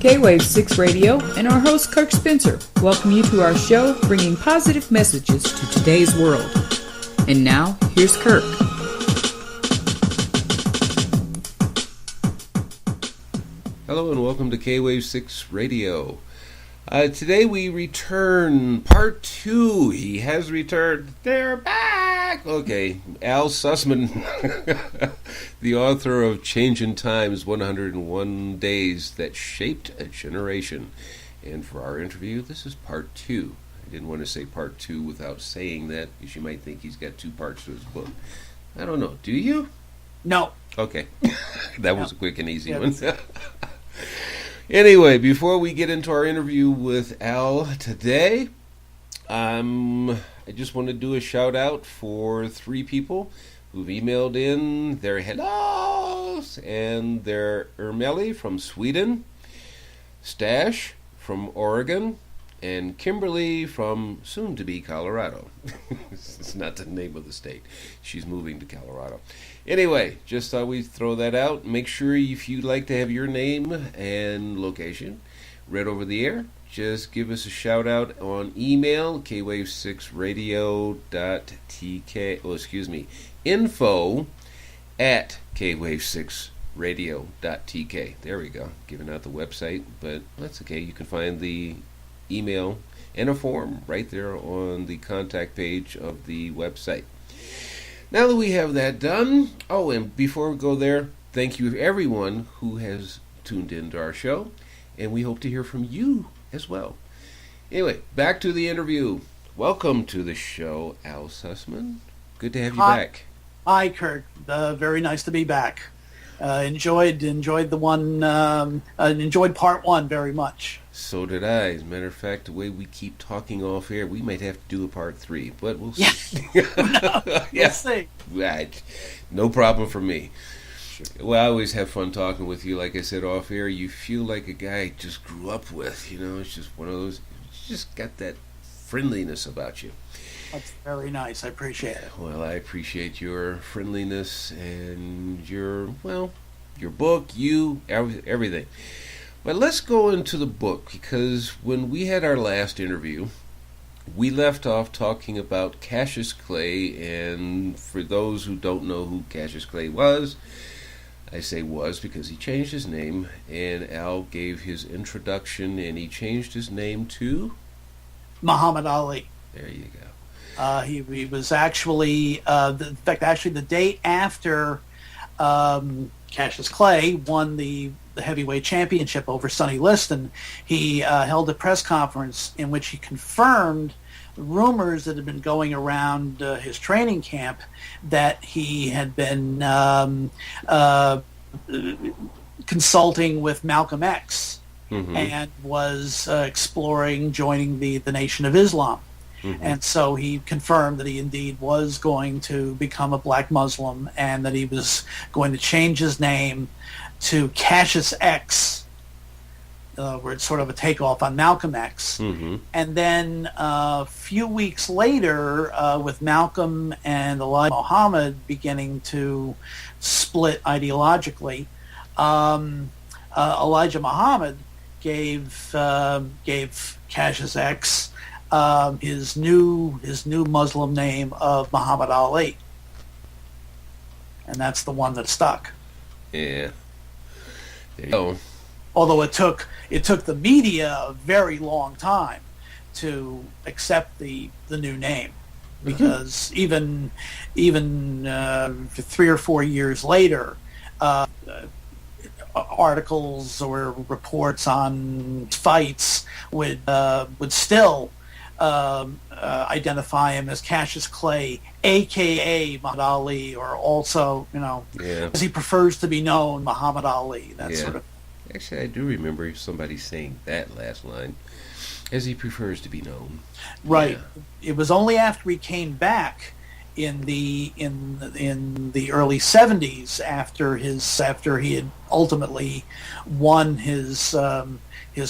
K-Wave 6 Radio and our host Kirk Spencer welcome you to our show bringing positive messages to today's world. And now, here's Kirk. Hello and welcome to K-Wave 6 Radio. Today we return part 2. He has returned. They're back! Okay, Al Sussman, the author of Changin Times, 101 Days That Shaped a Generation. And for our interview, this is part 2. I didn't want to say part 2 without saying that, because you might think he's got 2 parts to his book. I don't know. Do you? No. Okay. That was a quick and easy one. Anyway, before we get into our interview with Al today, I just want to do a shout out for 3 people who've emailed in their hellos, and they're Ermeli from Sweden, Stash from Oregon, and Kimberly from soon-to-be Colorado. It's not the name of the state. She's moving to Colorado. Anyway, just thought we'd throw that out. Make sure if you'd like to have your name and location read over the air, just give us a shout out on email, kwave6radio.tk, info@kwave6radio.tk. There we go, giving out the website, but that's okay. You can find the email and a form right there on the contact page of the website. Now that we have that done, and before we go there, thank you everyone who has tuned into our show, and we hope to hear from you as well. Anyway, back to the interview. Welcome to the show, Al Sussman. Good to have you back. Hi, Kurt. Very nice to be back. Enjoyed the one. Enjoyed part 1 very much. So did I. As a matter of fact, the way we keep talking off air, we might have to do a part 3, but we'll see. We'll see. Right. No problem for me. Well, I always have fun talking with you. Like I said off air, you feel like a guy I just grew up with. You know, it's just one of those. You just got that friendliness about you. That's very nice. I appreciate it. Well, I appreciate your friendliness and your book, everything. But let's go into the book, because when we had our last interview, we left off talking about Cassius Clay, and for those who don't know who Cassius Clay was, I say was because he changed his name, and Al gave his introduction, and he changed his name to? Muhammad Ali. There you go. He was actually, the day after Cassius Clay won the heavyweight championship over Sonny Liston, he held a press conference in which he confirmed rumors that had been going around his training camp that he had been consulting with Malcolm X and was exploring joining the Nation of Islam. And so he confirmed that he indeed was going to become a black Muslim, and that he was going to change his name to Cassius X, where it's sort of a takeoff on Malcolm X. And then a few weeks later, with Malcolm and Elijah Muhammad beginning to split ideologically, Elijah Muhammad gave Cassius X his new Muslim name of Muhammad Ali, and that's the one that stuck. Yeah. There you go. Although it took the media a very long time to accept the new name, because even 3 or 4 years later, articles or reports on fights would still identify him as Cassius Clay, a.k.a. Muhammad Ali, or also, as he prefers to be known, Muhammad Ali. Sort of. Actually, I do remember somebody saying that last line, as he prefers to be known. Right. Yeah. It was only after he came back in the early 70s, after he had ultimately won his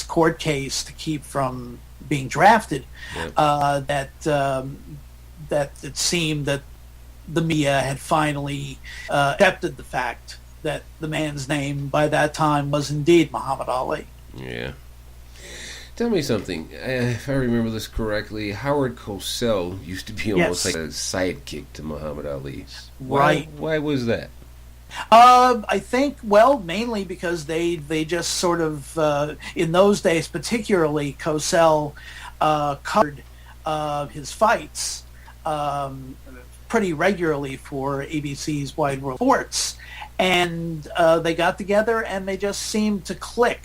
court case to keep from being drafted, that it seemed that the media had finally accepted the fact that the man's name by that time was indeed Muhammad Ali. Yeah. Tell me something. If I remember this correctly, Howard Cosell used to be almost like a sidekick to Muhammad Ali. Right. Why was that? I think, well, mainly because they just sort of, in those days particularly, Cosell covered his fights pretty regularly for ABC's Wide World Sports. And they got together and they just seemed to click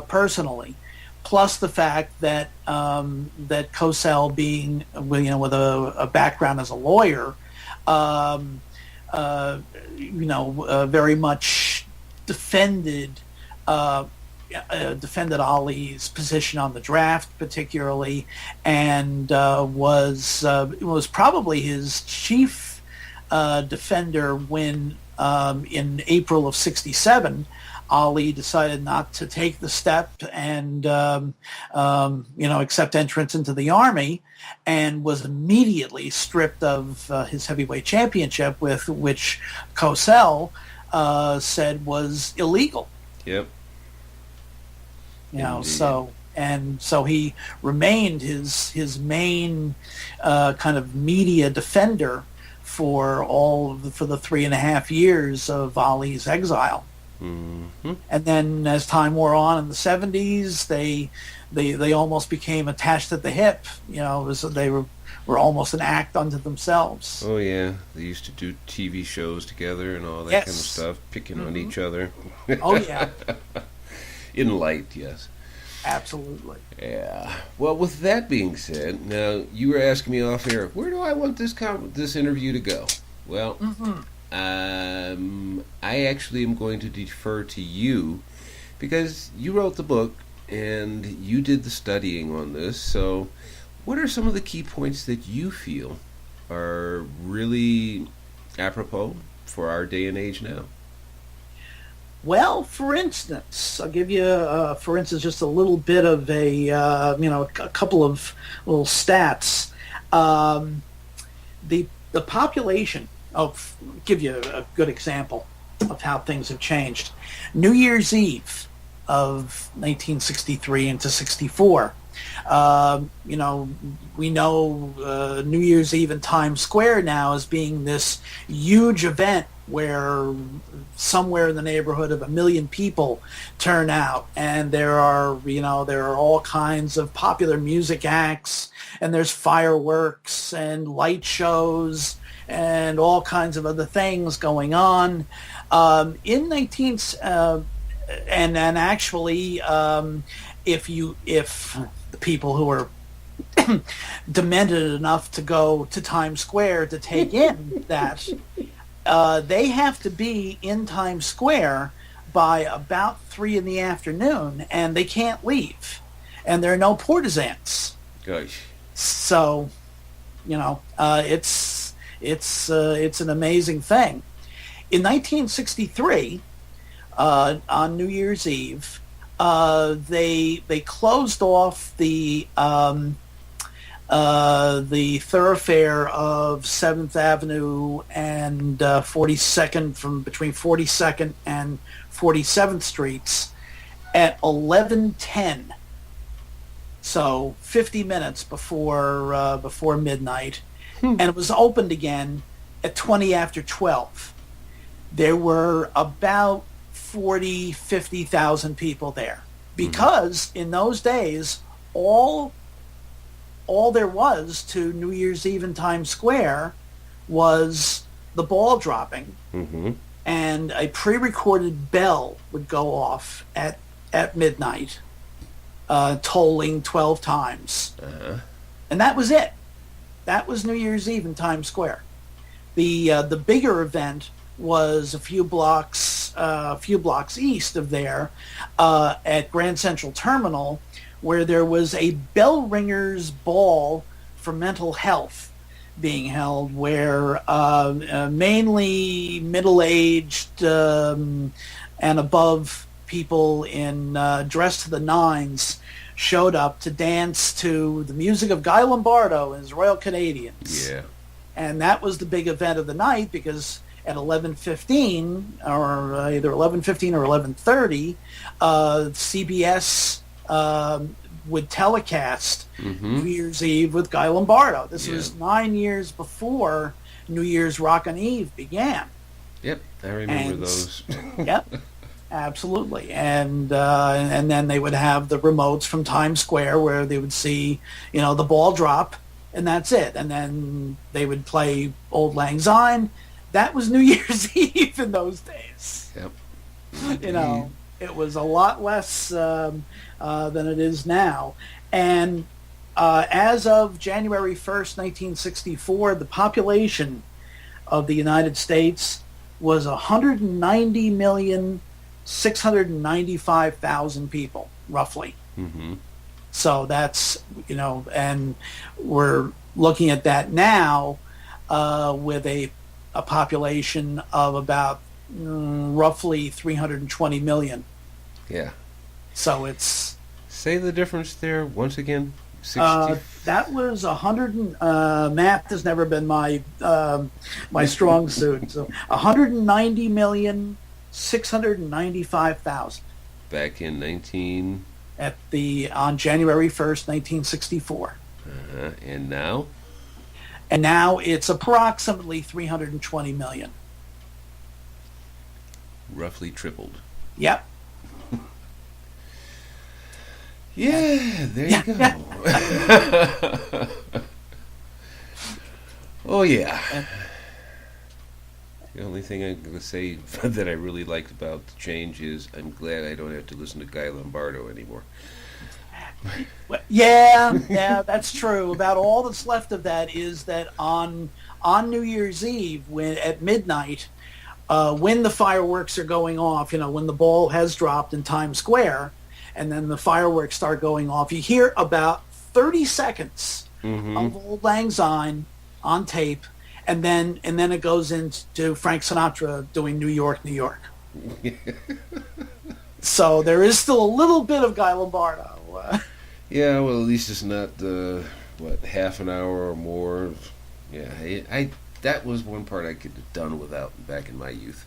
personally. Plus the fact that that Cosell, being with a background as a lawyer, very much defended Ali's position on the draft, particularly, and was probably his chief defender when in April of '67. Ali decided not to take the step and, accept entrance into the army, and was immediately stripped of his heavyweight championship, with which Cosell said was illegal. Yep. So he remained his main kind of media defender for the 3.5 years of Ali's exile. Mm-hmm. And then as time wore on in the 70s, they almost became attached at the hip. They were almost an act unto themselves. Oh yeah, they used to do TV shows together and all that kind of stuff, picking on each other. Oh yeah. In light, yes. Absolutely. Yeah. Well, with that being said, now you were asking me off air, where do I want this interview to go? Well, I actually am going to defer to you because you wrote the book and you did the studying on this. So what are some of the key points that you feel are really apropos for our day and age now? Well, for instance, I'll give you, just a little bit of a couple of little stats. The population. I'll give you a good example of how things have changed. New Year's Eve of 1963 into 64. We know New Year's Eve in Times Square now as being this huge event where somewhere in the neighborhood of 1 million people turn out, and there are all kinds of popular music acts, and there's fireworks and light shows and all kinds of other things going on. If the people who are demented enough to go to Times Square to take in that, they have to be in Times Square by about 3 p.m, and they can't leave, and there are no partisans. Gosh. So, it's an amazing thing. In 1963, on New Year's Eve, they closed off the thoroughfare of 7th Avenue and 42nd, from between 42nd and 47th Streets at 11:10. So 50 minutes before midnight, and it was opened again at 20 after 12. There were about 50,000 people there, because in those days all there was to New Year's Eve in Times Square was the ball dropping, and a pre-recorded bell would go off at midnight, tolling 12 times. And that was it. That was New Year's Eve in Times Square. The bigger event was a few blocks east of there, at Grand Central Terminal, where there was a bell ringers ball for mental health being held, where mainly middle-aged and above people in dressed to the nines showed up to dance to the music of Guy Lombardo and his Royal Canadians. Yeah. And that was the big event of the night, because at 11:15, or either 11:15 or 11:30, CBS would telecast New Year's Eve with Guy Lombardo. This was 9 years before New Year's Rockin' Eve began. Yep, I remember those. Yep, absolutely. And then they would have the remotes from Times Square where they would see, the ball drop, and that's it. And then they would play Old Lang Syne. That was New Year's Eve in those days. Yep. It was a lot less than it is now. And as of January 1st, 1964, the population of the United States was 190,695,000 people, roughly. Mm-hmm. So that's, and we're looking at that now with a population of about roughly 320 million. Yeah. So it's... Say the difference there once again. 60. That was 100. Math has never been my strong suit. So 190,695,000. Back in 19. On January 1st, 1964. And now? And now it's approximately 320 million. Roughly tripled. Yep. Yeah, there you go. Oh, yeah. The only thing I'm going to say that I really liked about the change is I'm glad I don't have to listen to Guy Lombardo anymore. Yeah, that's true. About all that's left of that is that on New Year's Eve, at midnight, when the fireworks are going off, when the ball has dropped in Times Square, and then the fireworks start going off, you hear about 30 seconds of Old Lang Syne on tape, and then it goes into Frank Sinatra doing New York, New York. So there is still a little bit of Guy Lombardo. Yeah, well, at least it's not half an hour or more. Yeah, that was one part I could have done without back in my youth.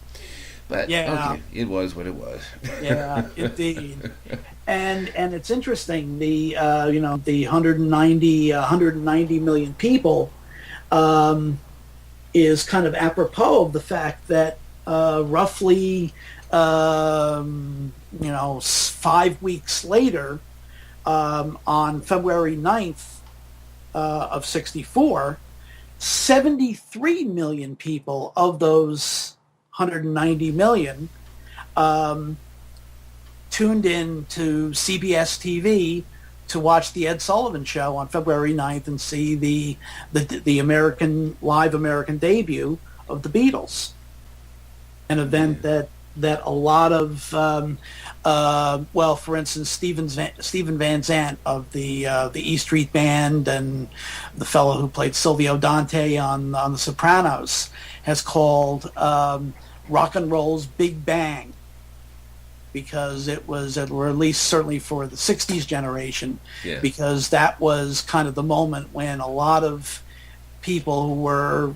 But okay, it was what it was. Yeah, indeed. And it's interesting. The 190 million people is kind of apropos of the fact that roughly 5 weeks later, on February 9th of 64, 73 million people of those 190 million tuned in to CBS TV to watch the Ed Sullivan Show on February 9th and see the live American debut of the Beatles, an event that a lot of for instance, Stephen Van Zandt of the E Street Band and the fellow who played Silvio Dante on The Sopranos has called rock and roll's Big Bang, because it was, or at least certainly for the 60s generation, because that was kind of the moment when a lot of people who were,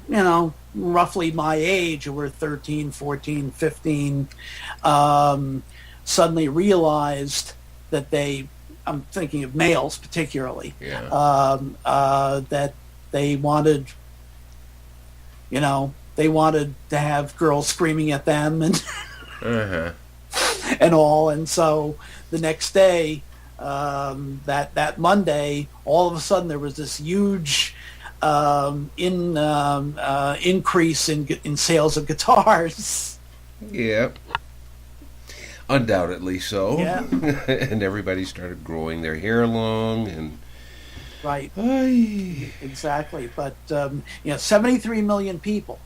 roughly my age, who were 13, 14, 15, suddenly realized that I'm thinking of males particularly, that they wanted to have girls screaming at them and and all. And so the next day, that Monday, all of a sudden there was this huge increase in sales of guitars. Yeah. Undoubtedly so. Yeah. And everybody started growing their hair long and... Right. Aye. Exactly. But 73 million people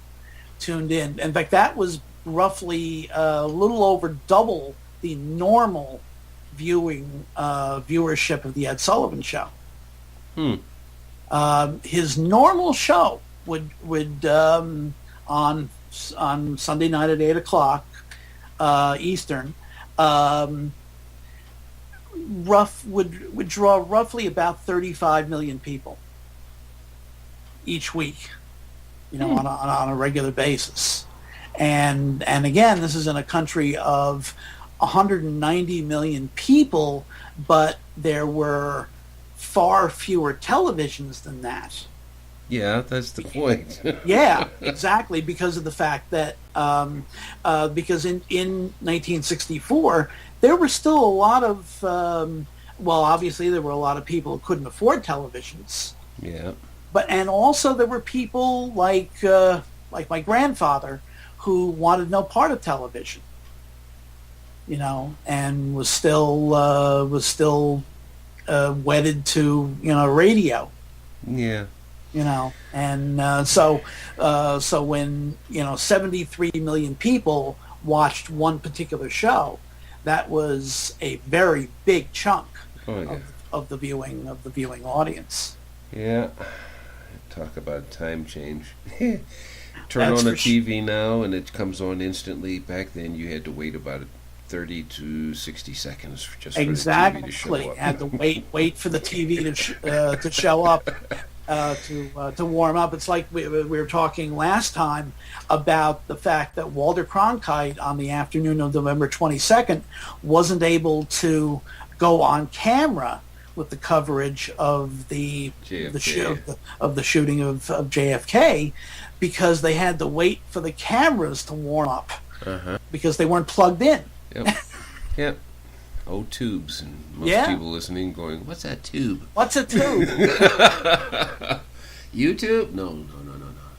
tuned in. In fact, that was roughly a little over double the normal viewership of the Ed Sullivan Show. His normal show would on Sunday night at 8:00 Eastern would draw roughly about 35 million people each week, on a regular basis. And again, this is in a country of 190 million people, but there were far fewer televisions than that. Yeah, that's the point. Yeah, exactly, because of the fact that because in 1964 there were still a lot of well, obviously there were a lot of people who couldn't afford televisions. Yeah. And also there were people like my grandfather who wanted no part of television, and was still wedded to radio. Yeah. And so when 73 million people watched one particular show, that was a very big chunk of the viewing audience. Yeah. Talk about time change. Turn on a TV now and it comes on instantly. Back then you had to wait about 30 to 60 seconds just for the TV to show up. Had to wait for the TV to show up, to warm up. It's like we were talking last time about the fact that Walter Cronkite on the afternoon of November 22nd wasn't able to go on camera with the coverage of the shooting of JFK, because they had to wait for the cameras to warm up because they weren't plugged in. Yep. Yep. Oh, tubes. And most people listening going, what's that tube? What's a tube? YouTube? No.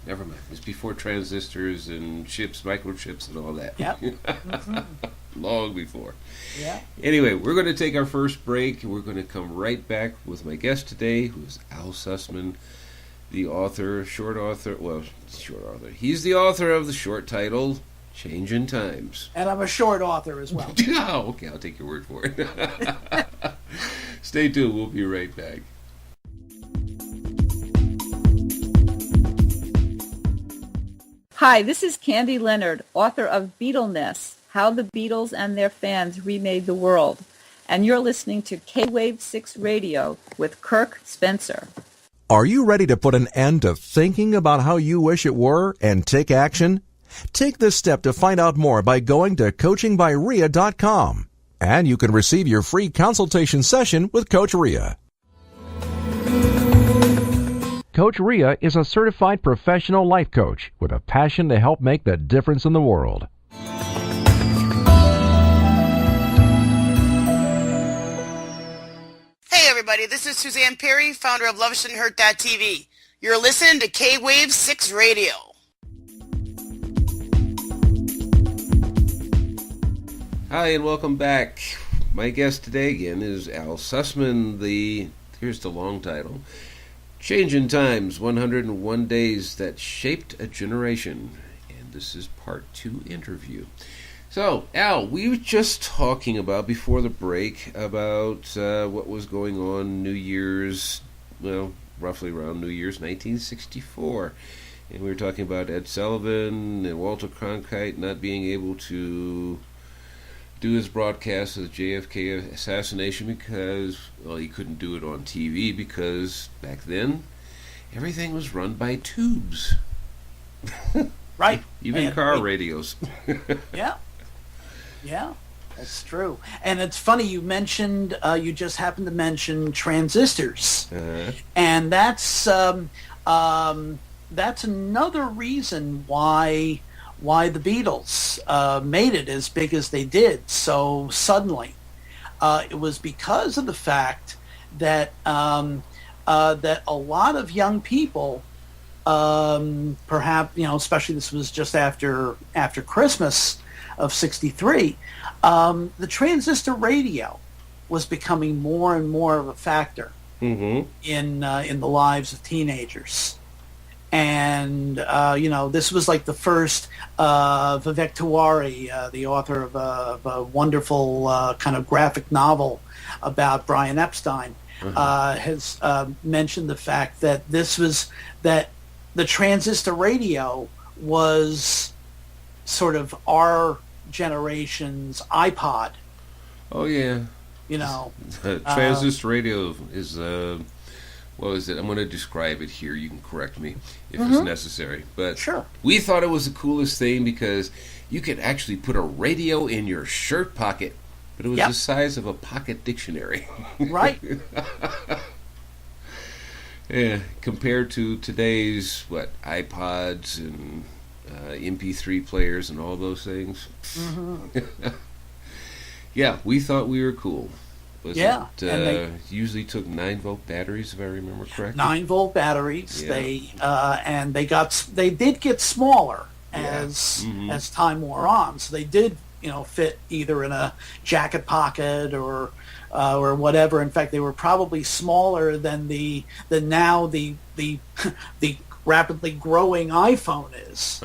Never mind. It's before transistors and chips, microchips and all that. Yep. Mm-hmm. Long before. Yeah. Anyway, we're going to take our first break. We're going to come right back with my guest today, who is Al Sussman, the short author. He's the author of the short title, Changin' Times. And I'm a short author as well. Oh, okay, I'll take your word for it. Stay tuned. We'll be right back. Hi, this is Candy Leonard, author of Beatleness, How the Beatles and Their Fans Remade the World. And you're listening to K-Wave 6 Radio with Kirk Spencer. Are you ready to put an end to thinking about how you wish it were and take action? Take this step to find out more by going to coachingbyria.com. And you can receive your free consultation session with Coach Ria. Coach Ria is a certified professional life coach with a passion to help make the difference in the world. Hey everybody, this is Suzanne Perry, founder of LoveShouldn'tHurt.tv. You're listening to K-Wave 6 Radio. Hi and welcome back. My guest today again is Al Sussman. Here's the long title. Changin' Times, 101 Days That Shaped a Generation. And this is part 2 interview. So, Al, we were just talking about, before the break, about what was going on New Year's, roughly around New Year's 1964. And we were talking about Ed Sullivan and Walter Cronkite not being able to do his broadcast of the JFK assassination because, he couldn't do it on TV because back then everything was run by tubes. Right. Even car radios. Yeah, that's true. And it's funny, you mentioned, you just happened to mention transistors. And that's another reason why the Beatles made it as big as they did so suddenly. It was because of the fact that that a lot of young people, perhaps, especially this was just after Christmas of '63, the transistor radio was becoming more and more of a factor in the lives of teenagers. And, this was like the first, Vivek Tiwari, the author of a wonderful kind of graphic novel about Brian Epstein, has mentioned the fact that that the transistor radio was sort of our generation's iPod. Oh, yeah. Transistor radio is what was it? I'm going to describe it here. You can correct me if it's necessary. But Sure. we thought it was the coolest thing because you could actually put a radio in your shirt pocket, but it was the size of a pocket dictionary. Right. Yeah, compared to today's, iPods and MP3 players and all those things. Yeah, we thought we were cool. And they usually took 9-volt batteries, if I remember correctly. 9-volt batteries. Yeah. They did get smaller as time wore on. So they did, fit either in a jacket pocket or whatever. In fact, they were probably smaller than the rapidly growing iPhone is.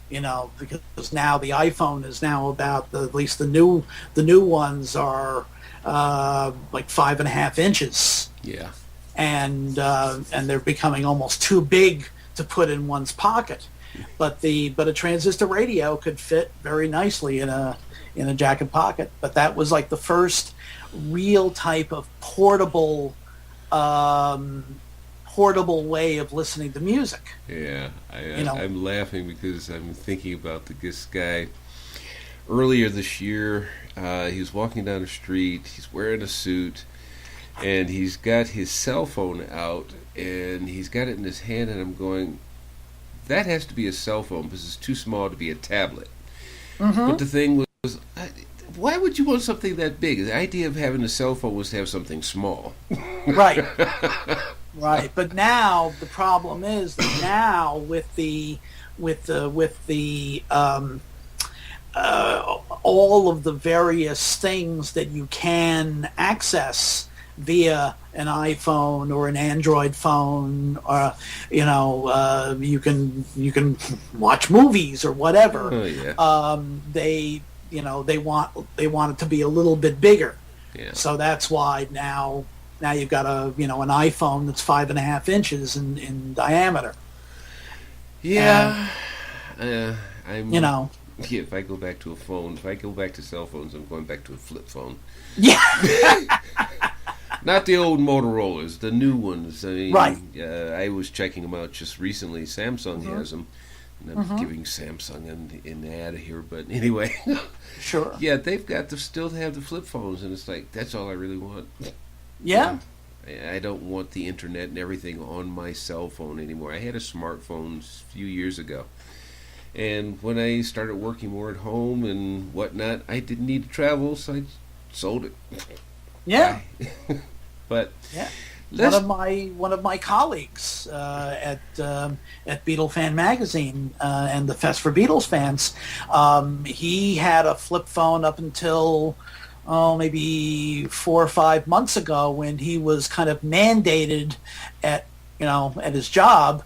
Because now the iPhone is now about at least the new ones are like 5.5 inches. Yeah. And they're becoming almost too big to put in one's pocket. But a transistor radio could fit very nicely in a jacket pocket. But that was like the first real type of portable way of listening to music. Yeah, I'm laughing because I'm thinking about this guy. Earlier this year, he was walking down the street, he's wearing a suit, and he's got his cell phone out, and he's got it in his hand, and I'm going, that has to be a cell phone because it's too small to be a tablet. But the thing was, why would you want something that big? The idea of having a cell phone was to have something small. Right. Right. But now the problem is that now with the all of the various things that you can access via an iPhone or an Android phone, or you can watch movies or whatever. Oh, yeah. They want it to be a little bit bigger. Yeah. So that's why now you've got an iPhone that's 5.5 inches in diameter. Yeah. Yeah, if I go back to a phone, if I go back to cell phones, I'm going back to a flip phone. Yeah. Not the old Motorola's, the new ones. I mean, right. I was checking them out just recently. Samsung has them. And I'm giving Samsung an ad here, but anyway. Sure. Yeah, they've got to still have the flip phones, and it's like, that's all I really want. Yeah. I don't want the internet and everything on my cell phone anymore. I had a smartphone a few years ago. And when I started working more at home and whatnot, I didn't need to travel, so I sold it. Yeah. But yeah. One of my colleagues at Beatle Fan Magazine and the Fest for Beatles Fans, he had a flip phone up until maybe 4 or 5 months ago when he was kind of mandated at his job.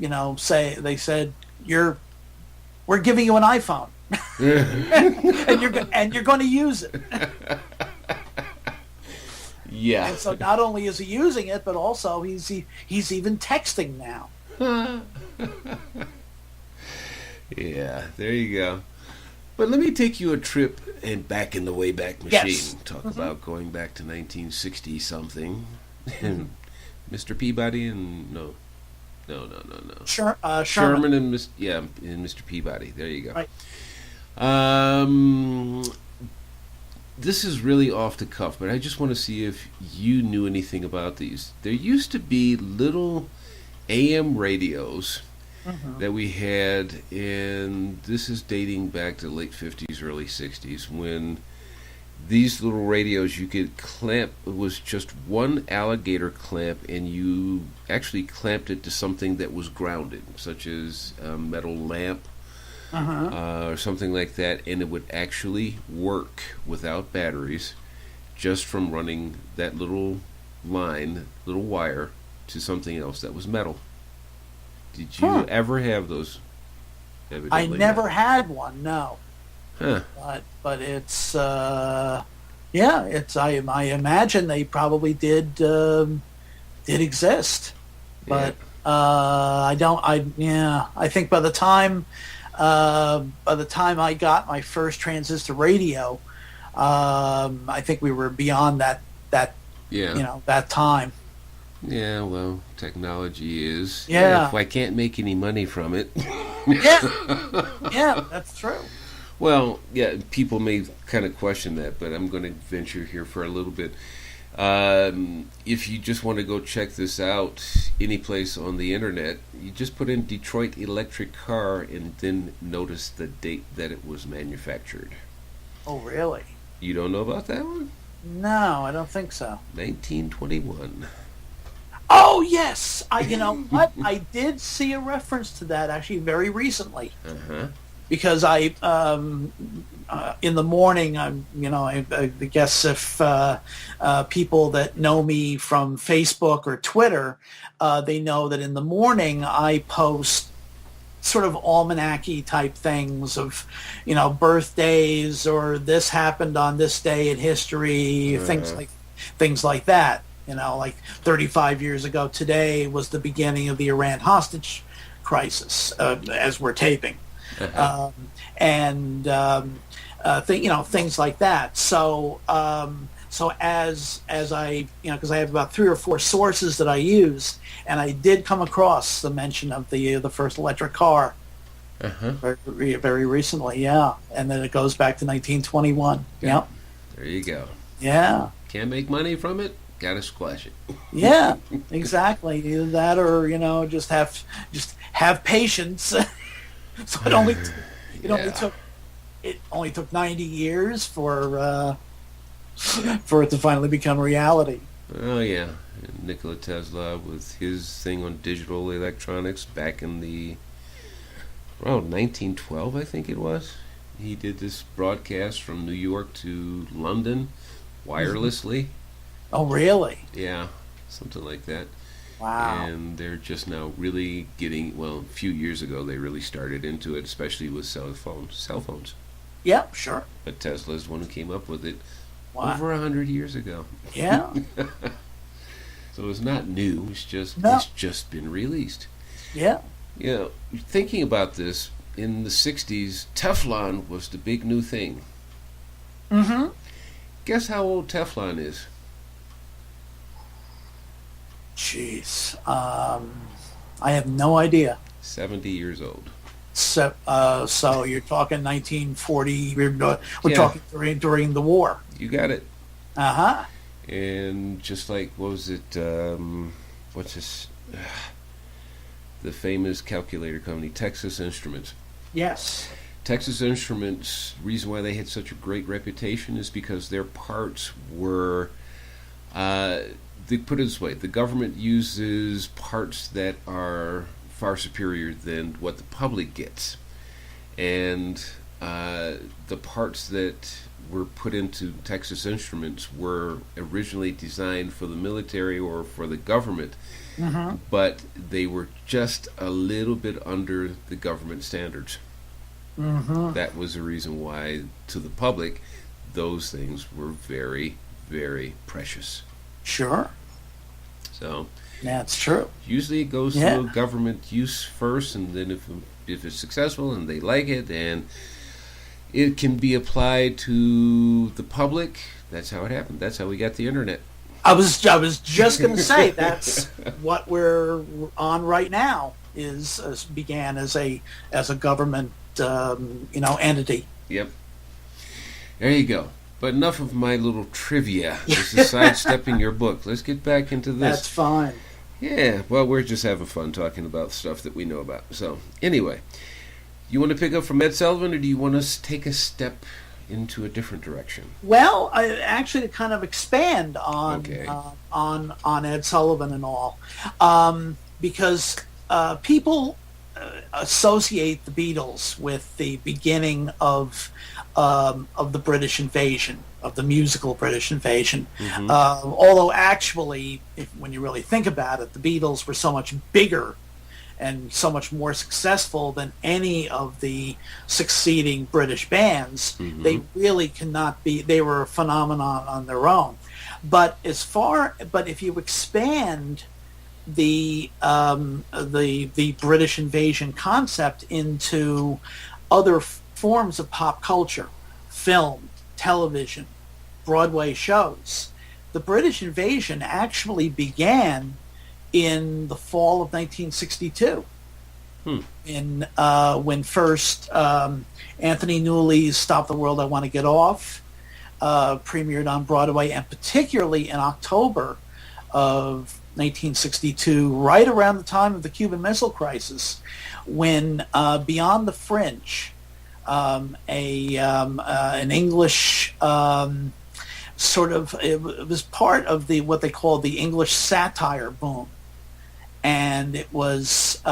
They said we're giving you an iPhone, and you're going to use it. Yeah. And so not only is he using it, but also he's even texting now. Yeah, there you go. But let me take you a trip and back in the Wayback Machine. Yes. Talk about going back to 1960 something. Mr. Peabody and no. Sherman and Mr. Peabody. There you go. Right. This is really off the cuff, but I just want to see if you knew anything about these. There used to be little AM radios that we had, and this is dating back to the late 50s, early 60s, when these little radios you could clamp. It was just one alligator clamp, and you actually clamped it to something that was grounded, such as a metal lamp or something like that, and it would actually work without batteries, just from running that little wire to something else that was metal. Did you ever have those? I never had one, no. Huh. But it's it's I imagine they probably did exist, but I think by the time I got my first transistor radio, I think we were beyond that time. Yeah, well, technology is. Yeah. If I can't make any money from it. Yeah. Yeah, that's true. Well, yeah, people may kind of question that, but I'm going to venture here for a little bit. If you just want to go check this out any place on the internet, you just put in Detroit electric car and then notice the date that it was manufactured. Oh, really? You don't know about that one? No, I don't think so. 1921. Oh, yes. You know what? I did see a reference to that actually very recently. Uh-huh. Because in the morning, I guess if people that know me from Facebook or Twitter, they know that in the morning I post sort of almanac-y type things of, birthdays or this happened on this day in history, things like that. Like 35 years ago today was the beginning of the Iran hostage crisis, as we're taping. Things like that. So as I, because I have about 3 or 4 sources that I use, and I did come across the mention of the first electric car very, very recently. Yeah, and then it goes back to 1921. Yeah. There you go. Yeah. Can't make money from it. Gotta squash it. Yeah, exactly. Either that, or just have patience. So it only took 90 years for it to finally become reality. Oh yeah, and Nikola Tesla with his thing on digital electronics back in the 1912, I think it was. He did this broadcast from New York to London wirelessly. Oh, really? Yeah, something like that. Wow. And they're just now really getting, well, a few years ago they really started into it, especially with cell phones. Yep, sure. But Tesla's the one who came up with it Wow. over 100 years ago. Yeah. So it's not new, it's just been released. Yeah. Thinking about this, in the 60s, Teflon was the big new thing. Mm-hmm. Guess how old Teflon is? Jeez. I have no idea. 70 years old. So you're talking 1940. We're talking during the war. You got it. Uh-huh. And just like, what was it? What's this? The famous calculator company, Texas Instruments. Yes. Texas Instruments, reason why they had such a great reputation is because their parts were, they put it this way, the government uses parts that are far superior than what the public gets. And the parts that were put into Texas Instruments were originally designed for the military or for the government, but they were just a little bit under the government standards. That was the reason why, to the public, those things were very, very precious. Sure. So that's true. Usually it goes through government use first, and then if it's successful and they like it, and it can be applied to the public. That's how it happened. That's how we got the internet. I was just going to say that's what we're on right now. Began as a government entity. Yep. There you go. But enough of my little trivia. This is sidestepping your book. Let's get back into this. That's fine. Yeah, well, we're just having fun talking about stuff that we know about. So, anyway, you want to pick up from Ed Sullivan, or do you want us to take a step into a different direction? Well, actually, to kind of expand on Ed Sullivan and all, because people associate the Beatles with the beginning of the British invasion, of the musical British invasion. Although actually, when you really think about it, the Beatles were so much bigger and so much more successful than any of the succeeding British bands. They really cannot be. They were a phenomenon on their own. But if you expand the British invasion concept into other forms of pop culture, film, television, Broadway shows, the British invasion actually began in the fall of 1962. When first Anthony Newley's Stop the World, I Want to Get Off premiered on Broadway, and particularly in October of 1962, right around the time of the Cuban Missile Crisis, when Beyond the Fringe, an English it was part of what they called the English satire boom, and it was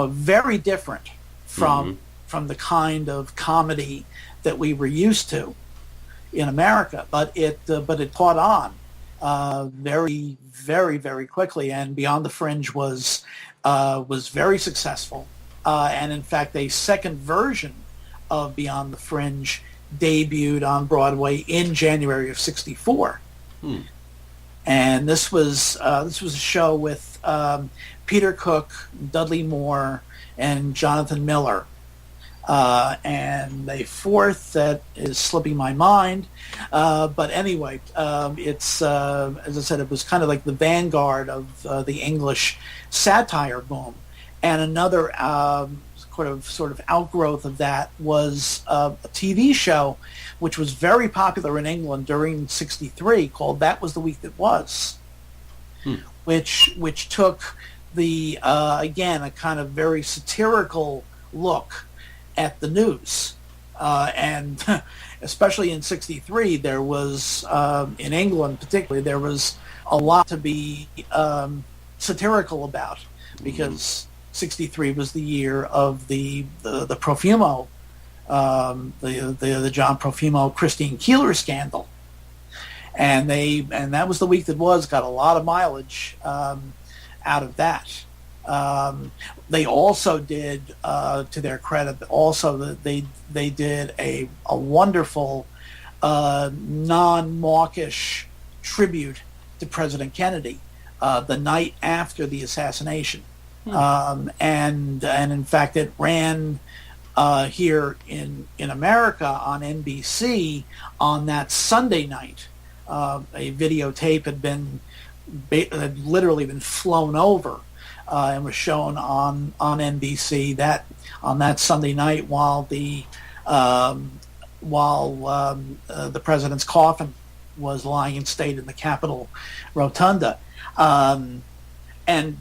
very different from the kind of comedy that we were used to in America, but it caught on very, very, very quickly, and Beyond the Fringe was very successful, and in fact, a second version of Beyond the Fringe debuted on Broadway in January of '64, and this was a show with Peter Cook, Dudley Moore, and Jonathan Miller. And a fourth that is slipping my mind. But anyway, it's, as I said, it was kind of like the vanguard of the English satire boom. And another sort of outgrowth of that was a TV show which was very popular in England during '63 called That Was the Week That Was, which took the, again, a kind of very satirical look at the news, and especially in '63, there was in England particularly, there was a lot to be satirical about, because '63 was the year of the Profumo, the John Profumo Christine Keeler scandal, and that was the week that was, got a lot of mileage out of that. They also did, to their credit, they did a wonderful non-mawkish tribute to President Kennedy the night after the assassination, and in fact it ran here in America on NBC on that Sunday night. A videotape had literally been flown over. And was shown on NBC on that Sunday night while the president's coffin was lying in state in the Capitol Rotunda, and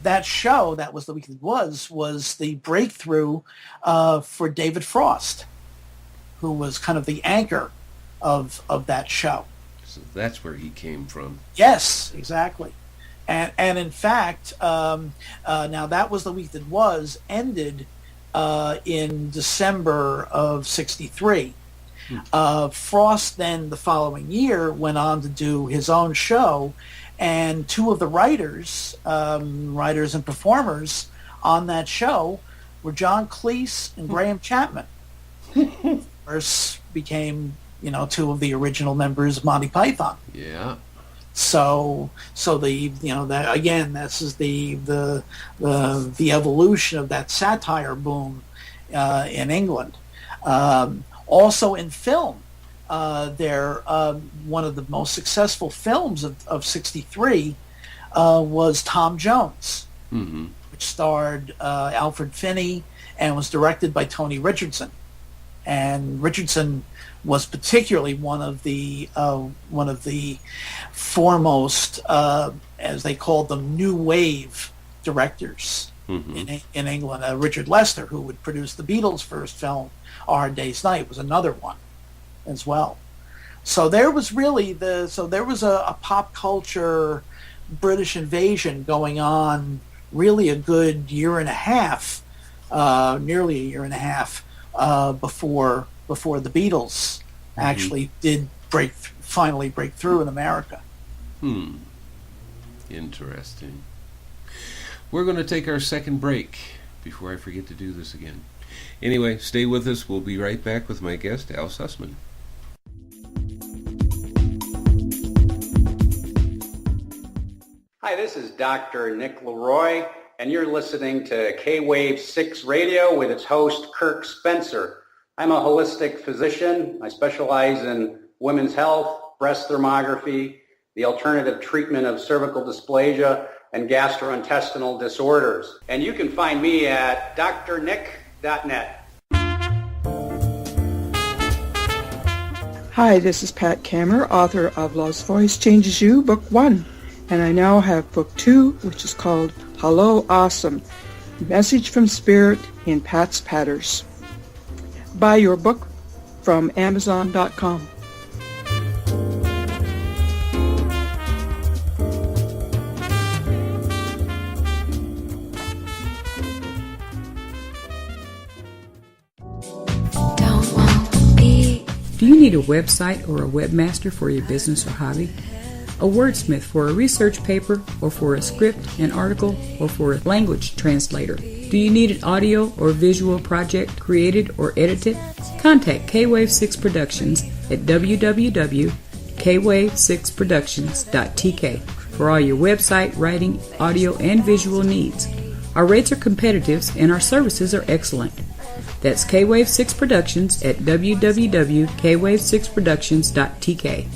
that show, That Was the Week That was the breakthrough for David Frost, who was kind of the anchor of that show. So that's where he came from. Yes, exactly. And in fact, now That Was the Week That Was ended in December of '63. Frost then, the following year, went on to do his own show, and two of the writers and performers on that show were John Cleese and Graham Chapman. Of course, became two of the original members of Monty Python. Yeah. So that again, this is the evolution of that satire boom in England. Also in film, one of the most successful films of '63 was Tom Jones, which starred Alfred Finney and was directed by Tony Richardson. And Richardson was particularly one of the foremost, as they called them, new wave directors in England. Richard Lester, who would produce the Beatles' first film, A Hard Day's Night, was another one as well. So there was really a pop culture British invasion going on, really a good year and a half, nearly a year and a half before the Beatles actually did finally break through in America. Interesting. We're going to take our second break before I forget to do this again. Anyway, stay with us. We'll be right back with my guest, Al Sussman. Hi, this is Dr. Nick Leroy, and you're listening to K-Wave 6 Radio with its host, Kirk Spencer. I'm a holistic physician. I specialize in women's health, breast thermography, the alternative treatment of cervical dysplasia and gastrointestinal disorders. And you can find me at drnick.net. Hi, this is Pat Kammer, author of Love's Voice Changes You, Book 1. And I now have Book 2, which is called Hello Awesome, Message from Spirit in Pat's Patters. Buy your book from Amazon.com. Do you need a website or a webmaster for your business or hobby? A wordsmith for a research paper or for a script, an article, or for a language translator? Do you need an audio or visual project created or edited? Contact K-Wave 6 Productions at www.kwave6productions.tk for all your website, writing, audio, and visual needs. Our rates are competitive and our services are excellent. That's K-Wave 6 Productions at www.kwave6productions.tk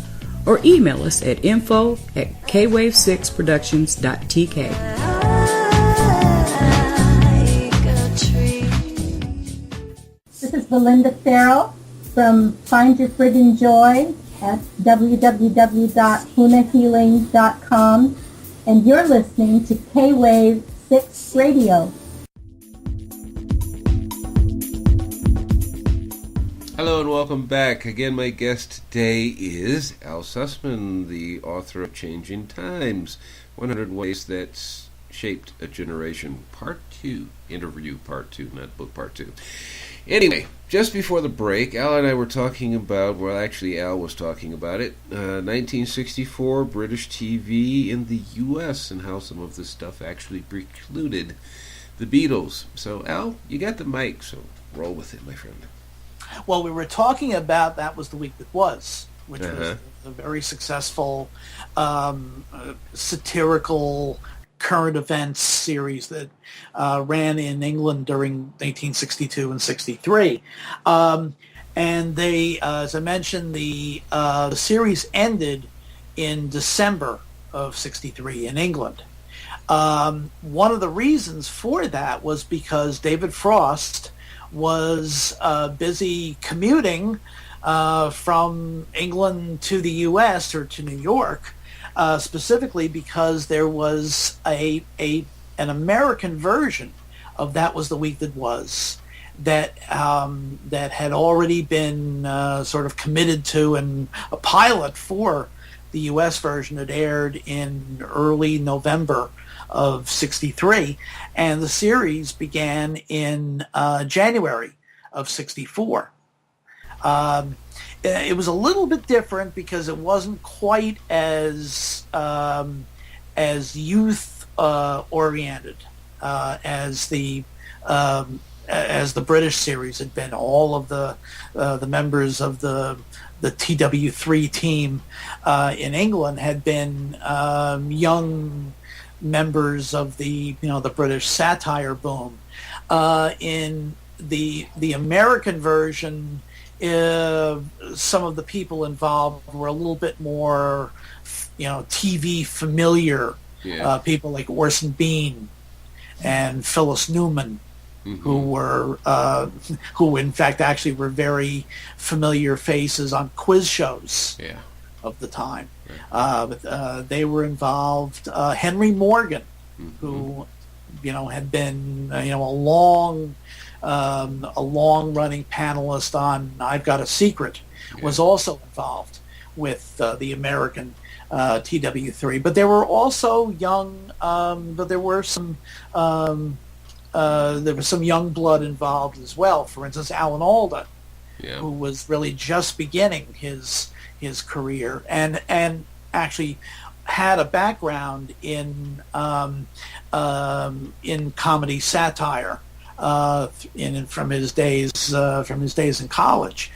or email us at info@kwave6productions.tk. This is Belinda Farrell from Find Your Friggin' Joy at www.hunahealing.com, and you're listening to K-Wave 6 Radio. Hello and welcome back. Again, my guest today is Al Sussman, the author of Changing Times, 100 Ways That Shaped a Generation, Part 2. Interview Part 2, not book Part 2. Anyway, just before the break, Al and I were talking about, well, actually Al was talking about it, 1964 British TV in the U.S. and how some of this stuff actually precluded the Beatles. So, Al, you got the mic, so roll with it, my friend. Well, we were talking about That Was the Week That Was, which was a very successful satirical current events series that ran in England during 1962 and 63. And they, as I mentioned, the series ended in December of 63 in England. One of the reasons for that was because David Frost was busy commuting from England to the U.S. or to New York, specifically because there was an American version of That Was the Week That Was that had already been sort of committed to, and a pilot for the U.S. version had aired in early November of 63, and the series began in January of 64. It was a little bit different because it wasn't quite as youth oriented as the British series had been. All of the members of the TW3 team in England had been young members of the British satire boom. In the American version, some of the people involved were a little bit more, TV familiar. Yeah. People like Orson Bean and Phyllis Newman, Mm-hmm. who in fact actually were very familiar faces on quiz shows of the time. But they were involved. Henry Morgan, who had been a long running panelist on I've Got a Secret, was also involved with the American TW3. But there were also young. But there were some. There was some young blood involved as well. For instance, Alan Alda, who was really just beginning his career and actually had a background in comedy satire from his days in college.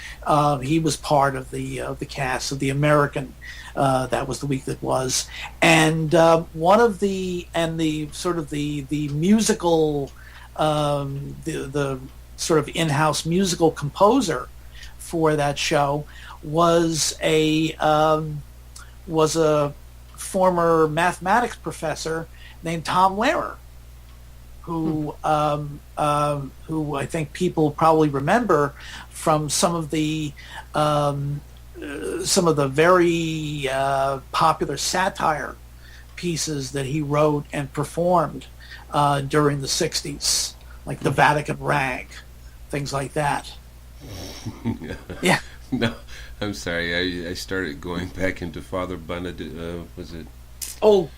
He was part of the cast of the American That Was the Week That Was, and one of the sort of the musical the sort of in-house musical composer for that show was a former mathematics professor named Tom Lehrer, who I think people probably remember from some of the very popular satire pieces that he wrote and performed during the 60s, like the Vatican Rag, things like that. Yeah. No, I'm sorry. I started going back into Father Benedict. Was it? Oh,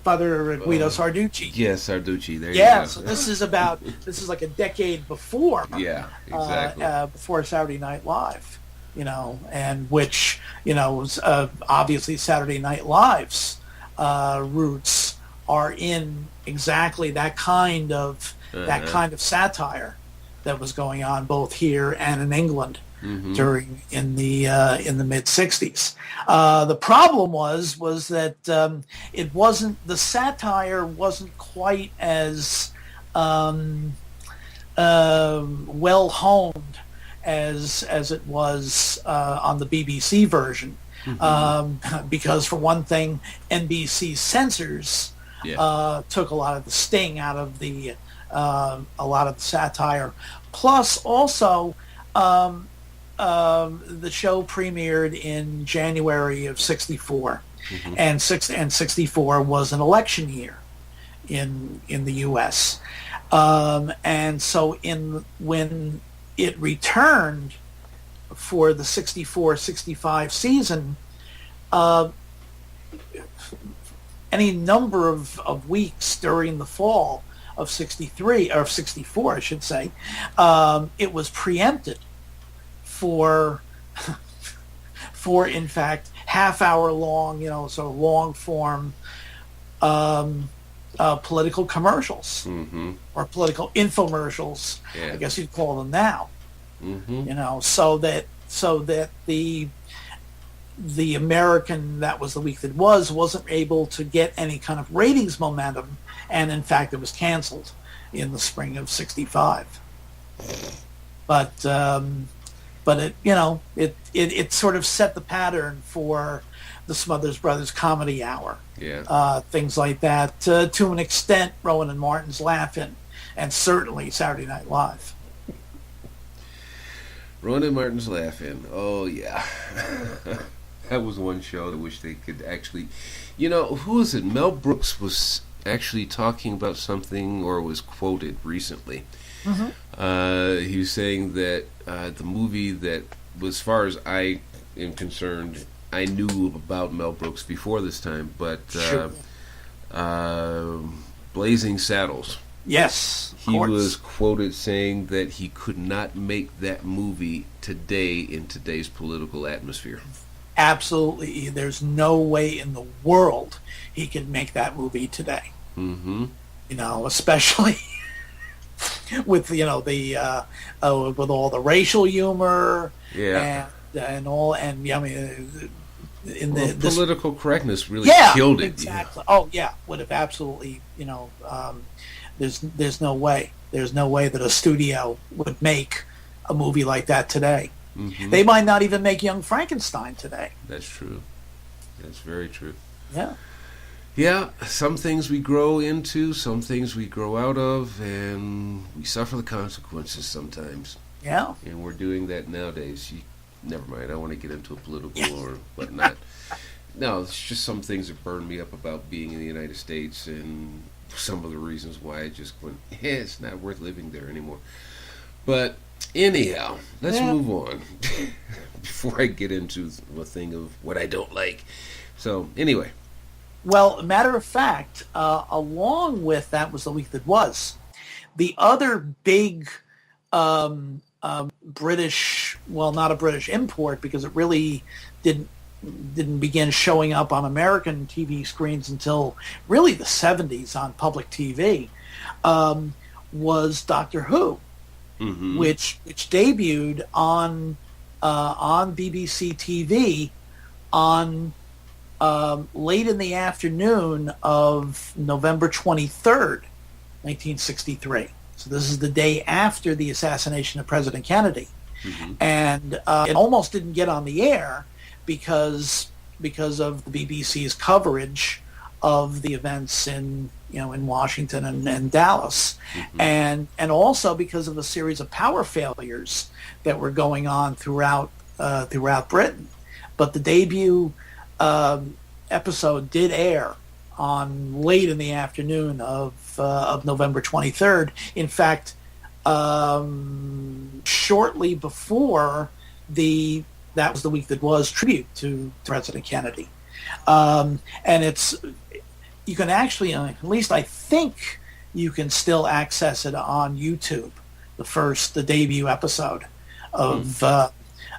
Father Guido Sarducci. Yes, Sarducci. There you Yeah, go. so this is like a decade before. Yeah, exactly. Before Saturday Night Live, and which, was obviously Saturday Night Live's roots are in exactly that kind of satire that was going on both here and in England in the mid '60s. The problem was that it wasn't, the satire wasn't quite as well honed as it was on the BBC version, because for one thing, NBC censors took a lot of the sting out of a lot of the satire. Plus, also, the show premiered in January of '64, and 64 was an election year in the U.S. And so when it returned for the 64-65 season, any number of weeks during the fall of 63 or 64, I should say, it was preempted for in fact half-hour long, sort of long form political commercials or political infomercials. Yeah. I guess you'd call them now. So that the American, that was the week that wasn't able to get any kind of ratings momentum, and in fact it was canceled in the spring of '65. But it sort of set the pattern for the Smothers Brothers Comedy Hour. Yeah. Things like that. To an extent, Rowan and Martin's Laugh-In, and certainly Saturday Night Live. Rowan and Martin's Laugh-In. Oh, yeah. That was one show that I wish they could actually... who was it? Mel Brooks was actually talking about something, or was quoted recently. He was saying that the movie that, as far as I am concerned, I knew about Mel Brooks before this time, but Blazing Saddles. Yes, he was quoted saying that he could not make that movie today in today's political atmosphere. Absolutely. There's no way in the world he could make that movie today. Especially with with all the racial humor, and all, and political correctness really killed it. Exactly. Oh yeah, would have absolutely. There's no way that a studio would make a movie like that today. They might not even make Young Frankenstein today. That's true. That's very true. Yeah. Yeah, some things we grow into, some things we grow out of, and we suffer the consequences sometimes. Yeah. And we're doing that nowadays. Never mind, I don't want to get into a political or whatnot. No, it's just some things that burn me up about being in the United States, and some of the reasons why I just went, it's not worth living there anymore. But anyhow, let's move on before I get into the thing of what I don't like. So, anyway. Well, matter of fact, along with That Was the Week That Was, the other big British, well, not a British import, because it really didn't begin showing up on American TV screens until really the 70s on public TV, was Doctor Who, which debuted on BBC TV on late in the afternoon of November 23rd, 1963. So this is the day after the assassination of President Kennedy. And it almost didn't get on the air because because of the BBC's coverage of the events in Washington and Dallas, and also because of a series of power failures that were going on throughout Britain. But the debut episode did air on late in the afternoon of November 23rd. In fact, shortly before that was the week that was tribute to President Kennedy. And you can actually, at least I think you can still access it on YouTube, the debut episode of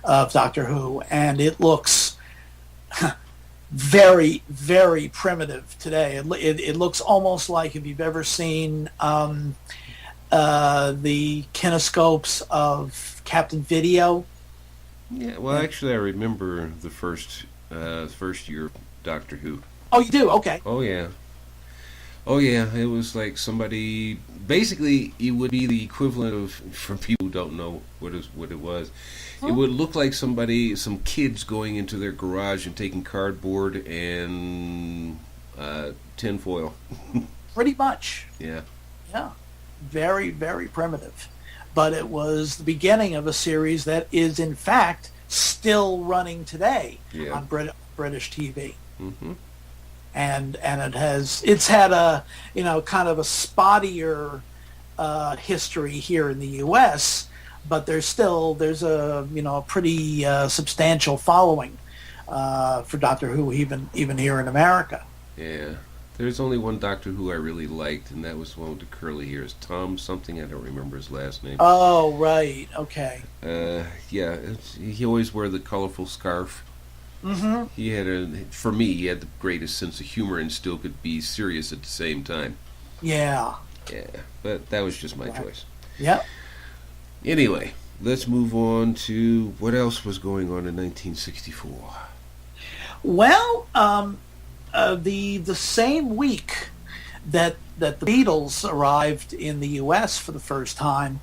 Doctor Who, and it looks very, very primitive today. It looks almost like if you've ever seen the kinescopes of Captain Video. Yeah, well, actually, I remember the first year of Doctor Who. Oh, you do? Okay. Oh, yeah. It was like somebody. Basically, it would be the equivalent of, for people who don't know what it was. It would look like some kids going into their garage and taking cardboard and tinfoil. Pretty much. Yeah. Yeah. Very, very primitive. But it was the beginning of a series that is, in fact, still running today on British TV. Mm-hmm. And it's had a kind of a spottier history here in the U.S., but there's a pretty substantial following for Doctor Who even here in America. Yeah. There's only one Doctor Who I really liked, and that was the one with the curly hairs. Tom something, I don't remember his last name. Oh, right. Okay. He always wore the colorful scarf. Mm-hmm. He had the greatest sense of humor and still could be serious at the same time. Yeah. Yeah, but that was just my choice. Yep. Anyway, let's move on to what else was going on in 1964. Well, the same week that the Beatles arrived in the U.S. for the first time,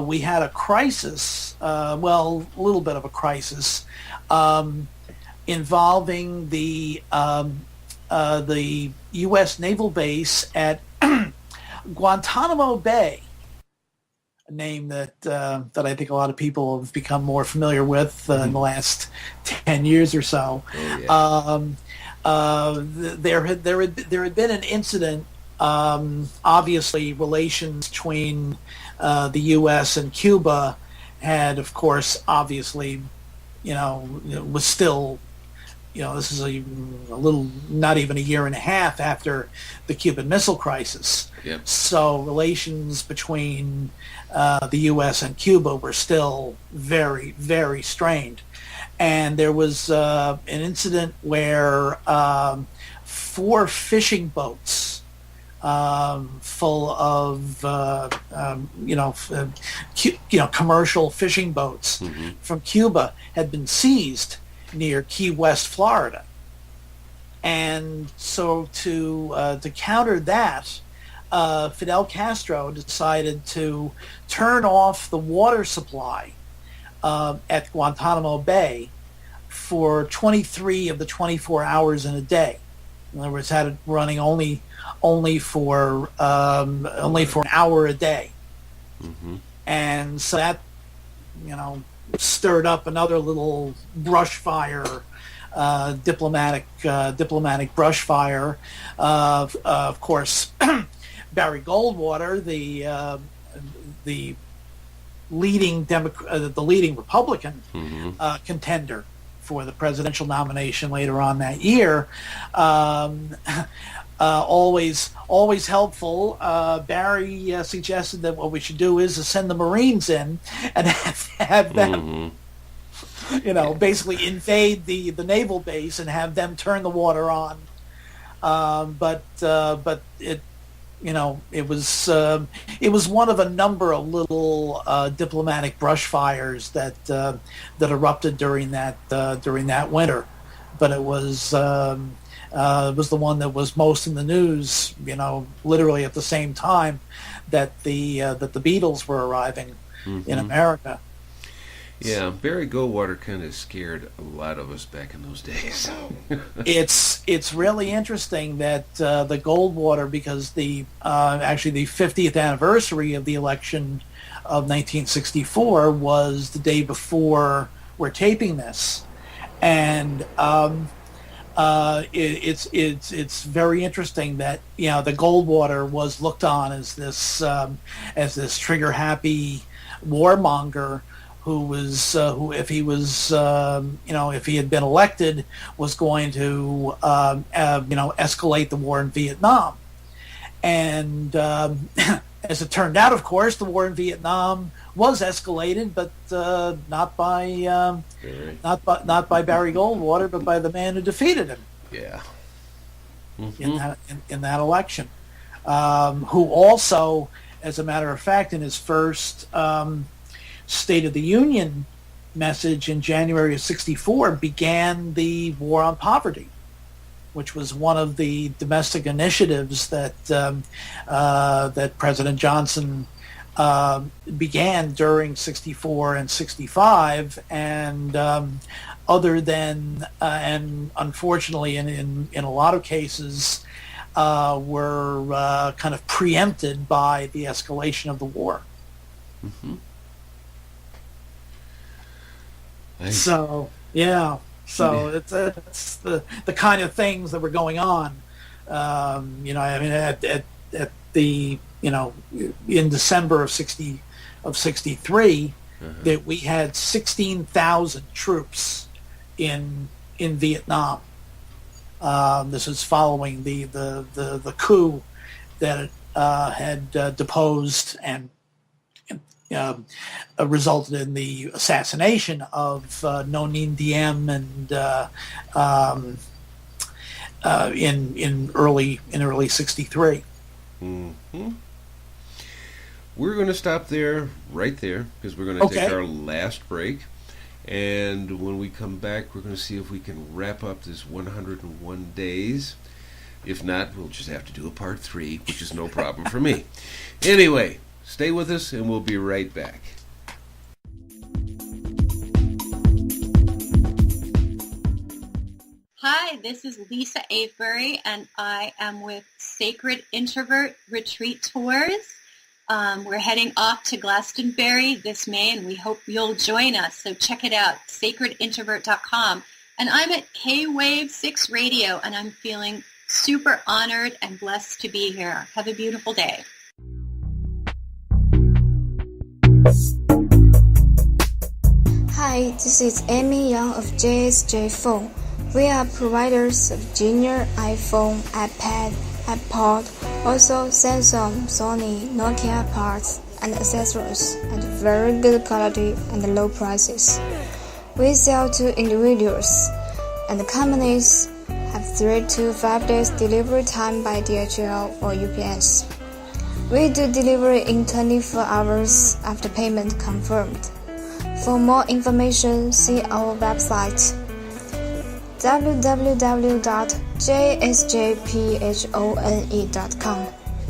we had a crisis. A little bit of a crisis involving the U.S. naval base at Guantanamo Bay, a name that I think a lot of people have become more familiar with in the last 10 years or so. Oh, yeah. There had been an incident. Obviously, relations between the U.S. and Cuba had, of course, obviously, was still. This is a little, not even a year and a half after the Cuban Missile Crisis. Yep. So relations between the U.S. and Cuba were still very, very strained. And there was an incident where 4 fishing boats full of, commercial fishing boats from Cuba had been seized near Key West, Florida. And so to counter that, Fidel Castro decided to turn off the water supply at Guantanamo Bay for 23 of the 24 hours in a day. In other words, had it running only for an hour a day. Mm-hmm. And so that stirred up another little brush fire, diplomatic brush fire. Of course, Barry Goldwater, the leading Republican contender for the presidential nomination later on that year. Always helpful. Barry suggested that what we should do is to send the Marines in and have them, basically invade the naval base and have them turn the water on. But it was one of a number of little diplomatic brush fires that erupted during that winter. But it was the one that was most in the news, literally at the same time that the Beatles were arriving in America. Yeah, Barry Goldwater kind of scared a lot of us back in those days. It's really interesting that the Goldwater, because the actually the 50th anniversary of the election of 1964 was the day before we're taping this, and it's very interesting that the Goldwater was looked on as this trigger happy warmonger who was who, if he was if he had been elected, was going to escalate the war in Vietnam. And as it turned out, of course, the war in Vietnam was escalated, but not by Barry Goldwater, but by the man who defeated him. Yeah. In that election, who also, as a matter of fact, in his first State of the Union message in January of '64, began the war on poverty, which was one of the domestic initiatives that that President Johnson began during '64 and '65, and other than and unfortunately, in a lot of cases, were kind of preempted by the escalation of the war. Mm-hmm. So it's the kind of things that were going on. At the in December of '63, that we had 16,000 troops in Vietnam. This is following the coup that had deposed and resulted in the assassination of No Ninh Diem and in early '63. Mm-hmm. We're going to stop right there, because we're going to take our last break. And when we come back, we're going to see if we can wrap up this 101 days. If not, we'll just have to do a part 3, which is no problem for me. Anyway, stay with us, and we'll be right back. Hi, this is Lisa Avebury, and I am with Sacred Introvert Retreat Tours. We're heading off to Glastonbury this May, and we hope you'll join us. So check it out, sacredintrovert.com. And I'm at K-Wave 6 Radio, and I'm feeling super honored and blessed to be here. Have a beautiful day. Hi, this is Amy Young of JSJ Phone. We are providers of junior iPhone, iPad, iPod, also Samsung, Sony, Nokia parts and accessories at very good quality and low prices. We sell to individuals, and companies have 3 to 5 days delivery time by DHL or UPS. We do delivery in 24 hours after payment confirmed. For more information, see our website www.jsjphone.com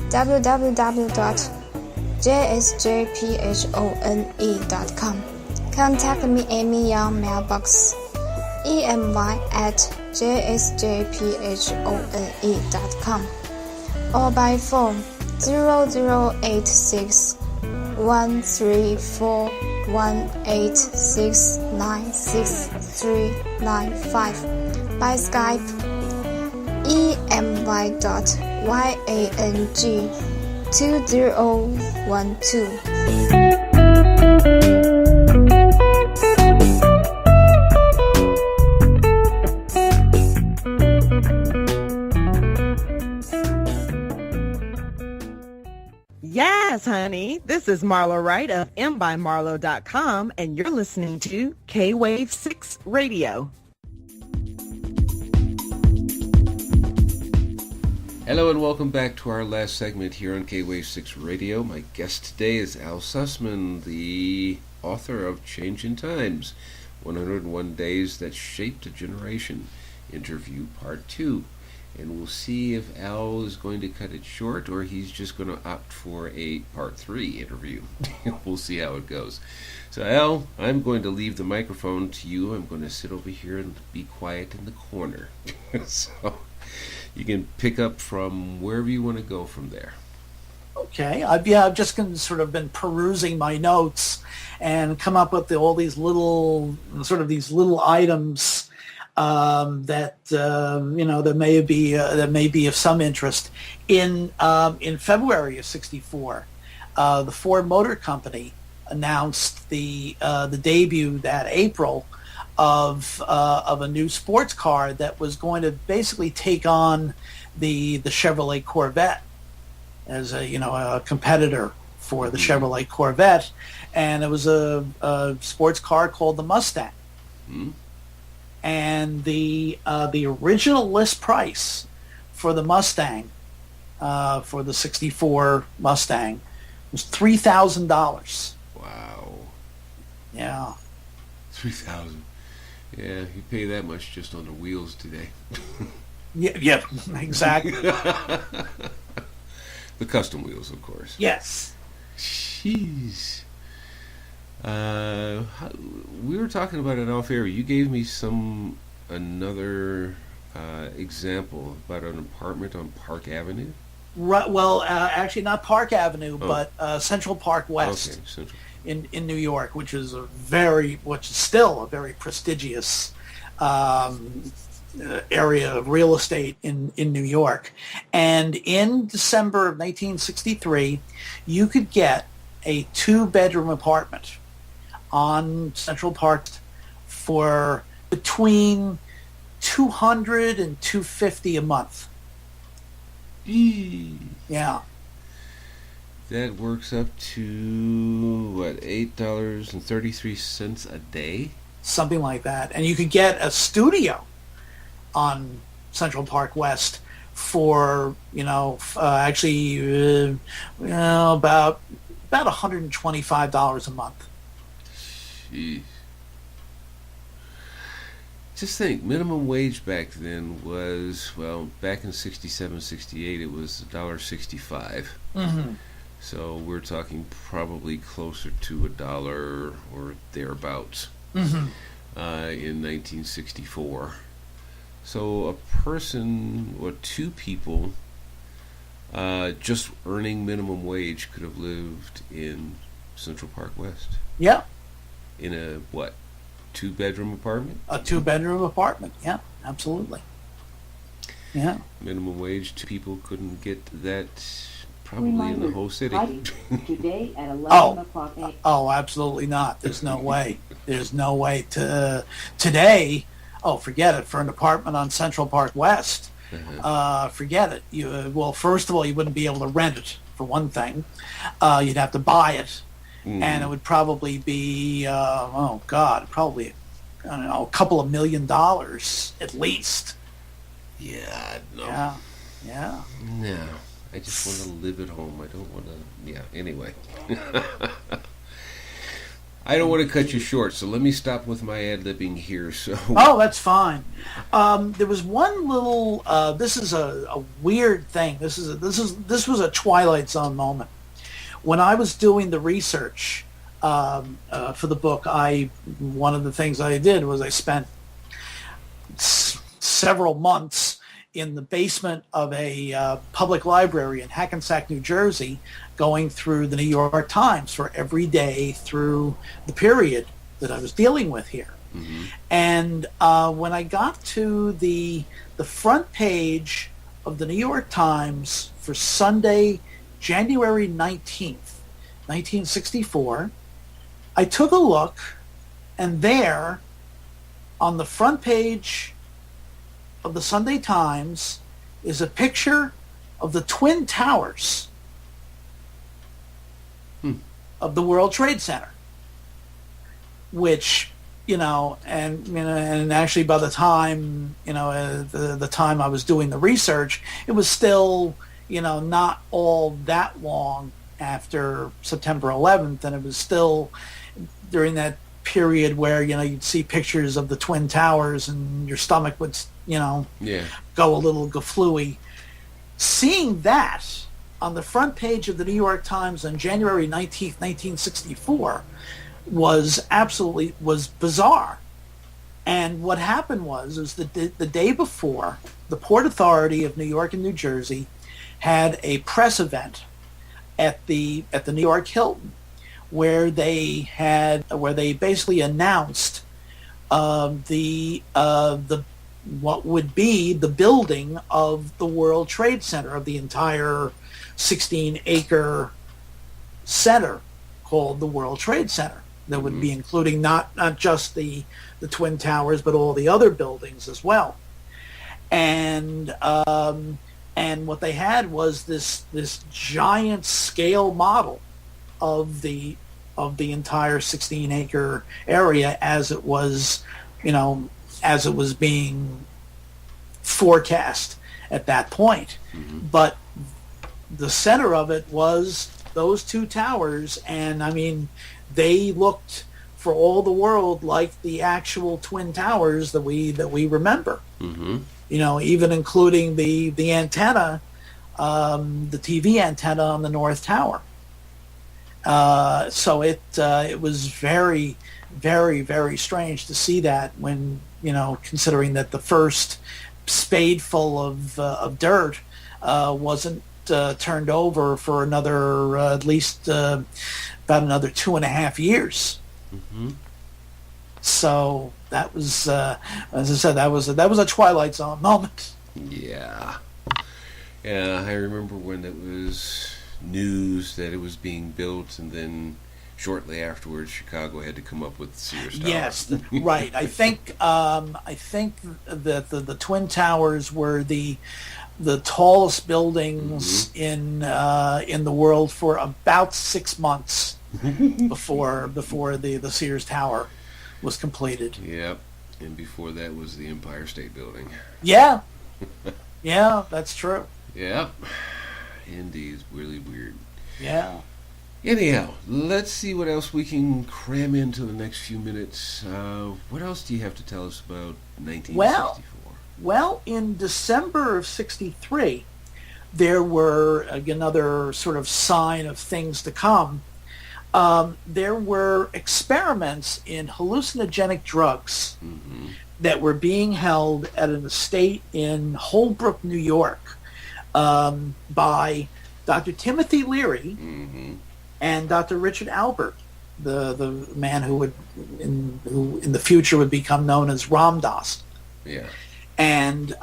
www.jsjphone.com. Contact me, Amy Young, mailbox emy@jsjphone.com, or by phone 0086 134 186963995, by Skype emy.yang2012. Yes, honey. This is Marlo Wright of mbymarlo.com, and you're listening to K-Wave 6 Radio. Hello and welcome back to our last segment here on K-Wave 6 Radio. My guest today is Al Sussman, the author of Changin Times, 101 Days That Shaped a Generation, Interview Part 2. And we'll see if Al is going to cut it short or he's just going to opt for a part 3 interview. We'll see how it goes. So, Al, I'm going to leave the microphone to you. I'm going to sit over here and be quiet in the corner. So you can pick up from wherever you want to go from there. Okay. I've just been perusing my notes and come up with all these little items that may be of some interest. In February of '64, the Ford Motor Company announced the debut that April of a new sports car that was going to basically take on the Chevrolet Corvette as a competitor for the Chevrolet Corvette, and it was a sports car called the Mustang. Mm-hmm. And the original list price for the Mustang, for the '64 Mustang, was $3,000. Wow. Yeah. 3,000. Yeah, you pay that much just on the wheels today. Yeah, exactly. The custom wheels, of course. Yes. Jeez. We were talking about it off air. You gave me another example about an apartment on Park Avenue. Right. Well, actually, not Park Avenue, but Central Park West. Okay, Central. In New York, which is still a very prestigious area of real estate in New York. And in December of 1963, you could get a 2-bedroom apartment on Central Park for between $200 and $250 a month. Yeah. That works up to, what, $8.33 a day? Something like that. And you could get a studio on Central Park West for, about $125 a month. Jeez. Just think, minimum wage back then was, back in 67, 68, it was $1.65. Mm-hmm. So we're talking probably closer to $1 or thereabouts mm-hmm. In 1964. So a person or two people just earning minimum wage could have lived in Central Park West. Yeah. In a, 2-bedroom apartment? A 2-bedroom apartment, yeah, absolutely. Yeah. Minimum wage, 2 people couldn't get that probably in the whole city. Today at 11 o'clock. Oh, absolutely not. There's no way. There's no way to today. Oh, forget it. For an apartment on Central Park West, forget it. First of all, you wouldn't be able to rent it, for one thing. You'd have to buy it. And it would probably be, probably, a couple of $1 million at least. Yeah, no. Yeah. No. I just want to live at home. I don't want to, anyway. I don't want to cut you short, so let me stop with my ad-libbing here. So. Oh, that's fine. There was one little, this is a weird thing. This was a Twilight Zone moment. When I was doing the research for the book, one of the things I did was I spent several months in the basement of a public library in Hackensack, New Jersey, going through the New York Times for every day through the period that I was dealing with here. Mm-hmm. And when I got to the front page of the New York Times for Sunday, January 19th, 1964, I took a look, and there, on the front page of the Sunday Times, is a picture of the Twin Towers of the World Trade Center, which, and actually by the time, the time I was doing the research, it was still, not all that long after September 11th, and it was still during that period where, you'd see pictures of the Twin Towers and your stomach would, go a little gaflooey. Seeing that on the front page of the New York Times on January 19th, 1964 was bizarre. And what happened was that the day before, the Port Authority of New York and New Jersey had a press event at the New York Hilton, where they basically announced what would be the building of the World Trade Center, of the entire 16-acre center called the World Trade Center. That would be including not just the Twin Towers, but all the other buildings as well. And what they had was this giant scale model of the entire 16-acre area as it was being forecast at that point. But the center of it was those two towers, and I mean, they looked for all the world like the actual Twin Towers that we remember. Even including the antenna, the TV antenna on the North Tower. So it was very, very, very strange to see that when, considering that the first spadeful of dirt wasn't turned over for another at least about another 2.5 years. So that was, as I said, that was a Twilight Zone moment. Yeah, I remember when it was news that it was being built, and then shortly afterwards, Chicago had to come up with Sears Tower. Yes, right. I think that the Twin Towers were the tallest buildings in the world for about 6 months before the Sears Tower was completed. Yep, and before that was the Empire State Building. Yeah, that's true. Yep, indeed, it's really weird. Yeah. Anyhow, let's see what else we can cram into the next few minutes. What else do you have to tell us about 1964? Well, in December of 63, there were another sort of sign of things to come. There were experiments in hallucinogenic drugs that were being held at an estate in Holbrook, New York, by Dr. Timothy Leary and Dr. Richard Albert, the man who in the future would become known as Ram Dass. Yeah. And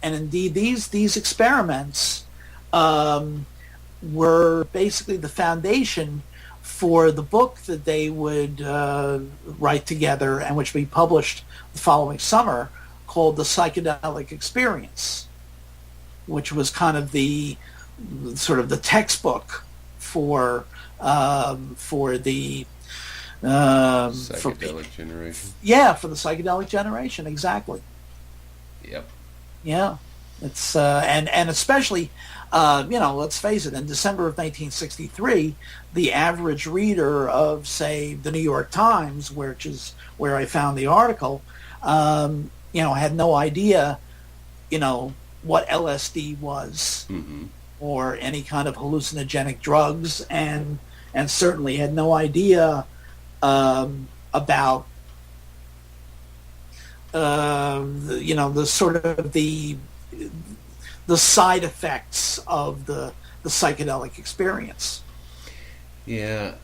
indeed, these experiments were basically the foundation for the book that they would write together, and which we published the following summer, called The Psychedelic Experience, which was kind of the sort of the textbook for the psychedelic generation. Yeah, for the psychedelic generation, exactly. Yep. Yeah, it's and especially let's face it, in December of 1963, the average reader of, say, the New York Times, which is where I found the article, had no idea, what LSD was or any kind of hallucinogenic drugs, and certainly had no idea about the sort of the side effects of the psychedelic experience. Yeah,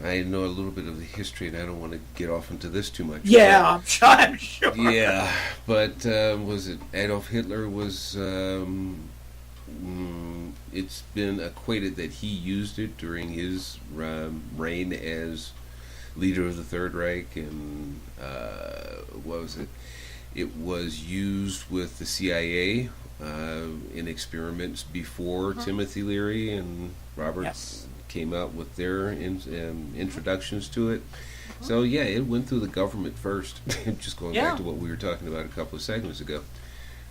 I know a little bit of the history, and I don't want to get off into this too much. Yeah, I'm sure. Yeah, but was it Adolf Hitler was... it's been equated that he used it during his reign as leader of the Third Reich, and what was it? It was used with the CIA in experiments before Timothy Leary and Robert came out with their introductions to it. So yeah, it went through the government first. Just going back to what we were talking about a couple of segments ago.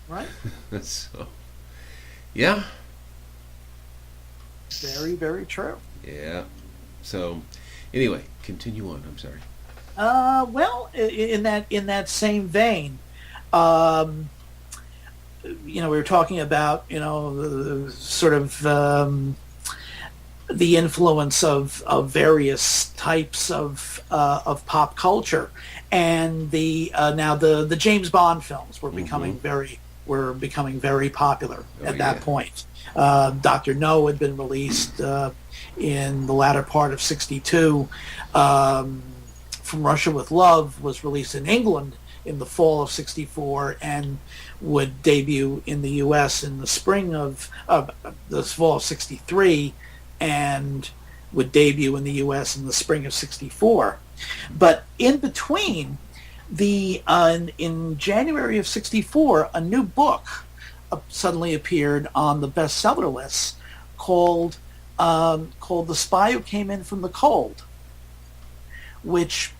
Right. So, yeah. Very, very true. Yeah. So, anyway, continue on. I'm sorry. Well, in that same vein, we were talking about the sort of the influence of various types of pop culture, and now the James Bond films were becoming very popular at that point. Dr. No had been released in the latter part of '62. From Russia with Love was released in England in the fall of '64 and would debut in the U.S. in the spring of the fall of '63 and would debut in the U.S. in the spring of '64. But in between, in January of '64, a new book suddenly appeared on the bestseller list called "The Spy Who Came In from the Cold," which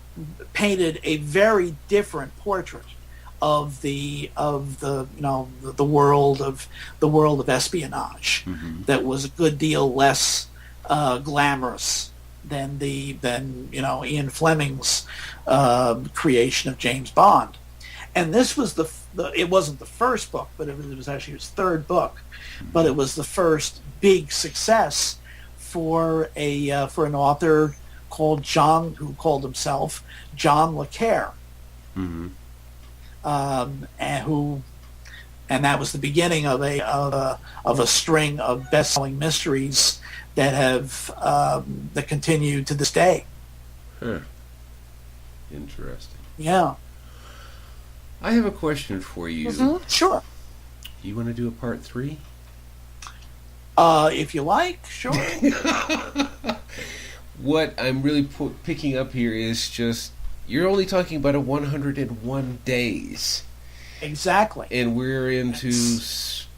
painted a very different portrait of the world of espionage. That was a good deal less glamorous than Ian Fleming's creation of James Bond. And this was it wasn't the first book, but it was actually his third book, but it was the first big success for an author who called himself John Le Carre, and that was the beginning of a string of best-selling mysteries that continue to this day. Interesting. Yeah. I have a question for you. Sure. You want to do a part 3? If you like, sure. What I'm really picking up here is just, you're only talking about 101 days. Exactly. And we're into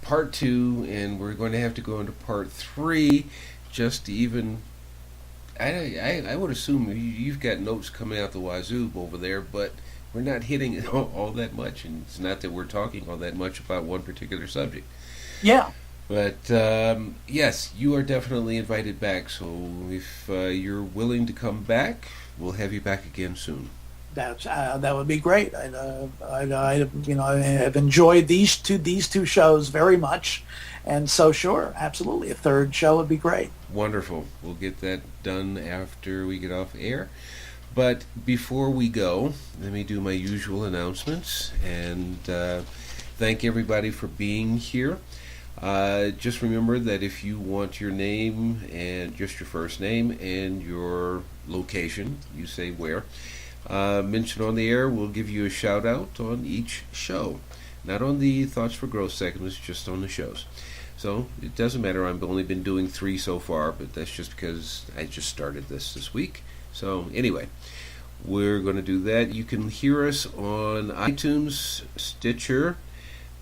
part 2, and we're going to have to go into part 3 just to even... I would assume you've got notes coming out the wazoo over there, but we're not hitting it all that much, and it's not that we're talking all that much about one particular subject. Yeah. But yes, you are definitely invited back. So if you're willing to come back, we'll have you back again soon. That would be great. I've enjoyed these two shows very much, and so sure, absolutely, a third show would be great. Wonderful. We'll get that done after we get off air. But before we go, let me do my usual announcements and thank everybody for being here. Just remember that if you want your name and just your first name and your location, you say where, mention on the air, we'll give you a shout out on each show. Not on the Thoughts for Growth segments, just on the shows. So it doesn't matter, I've only been doing 3 so far, but that's just because I just started this week. So anyway, we're going to do that. You can hear us on iTunes, Stitcher,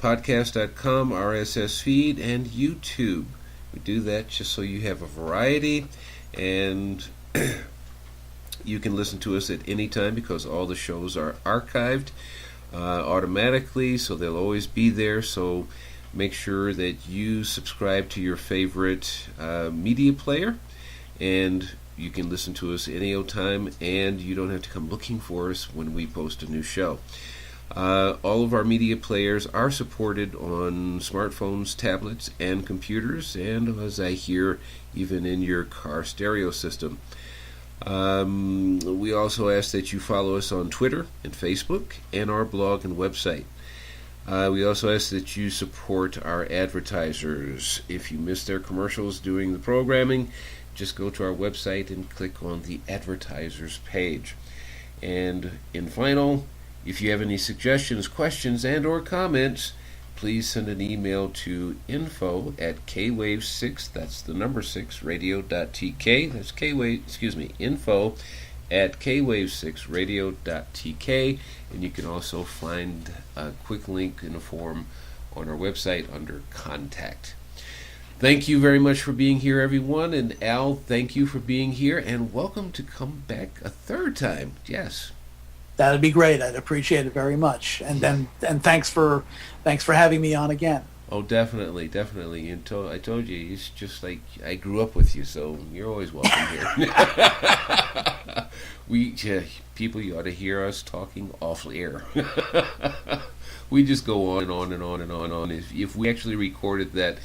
podcast.com, RSS feed, and YouTube. We do that just so you have a variety, and you can listen to us at any time because all the shows are archived automatically, so they'll always be there. So make sure that you subscribe to your favorite media player, and you can listen to us any old time, and you don't have to come looking for us when we post a new show. All of our media players are supported on smartphones, tablets, and computers, and as I hear, even in your car stereo system. We also ask that you follow us on Twitter and Facebook and our blog and website. We also ask that you support our advertisers. If you miss their commercials during the programming, just go to our website and click on the advertisers page. And in final, if you have any suggestions, questions, and or comments, please send an email to info@kwave6, that's the number 6, radio.tk. That's info@kwave6radio.tk. And you can also find a quick link in a form on our website under Contact. Thank you very much for being here, everyone. And Al, thank you for being here, and welcome to come back a third time. Yes. That'd be great. I'd appreciate it very much. And thanks for having me on again. Oh, definitely. I told you, it's just like I grew up with you, so you're always welcome here. People, you ought to hear us talking off air. We just go on and on and on and on and on. If we actually recorded that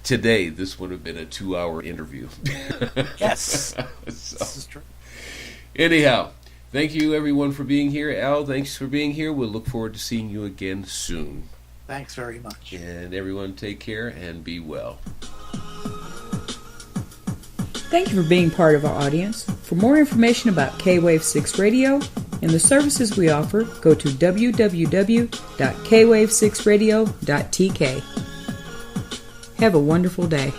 today, this would have been a 2-hour interview. Yes, This is true. Anyhow, thank you everyone for being here. Al, thanks for being here. We'll look forward to seeing you again soon. Thanks very much. And everyone take care and be well. Thank you for being part of our audience. For more information about K-Wave 6 Radio and the services we offer, go to www.kwave6radio.tk. Have a wonderful day.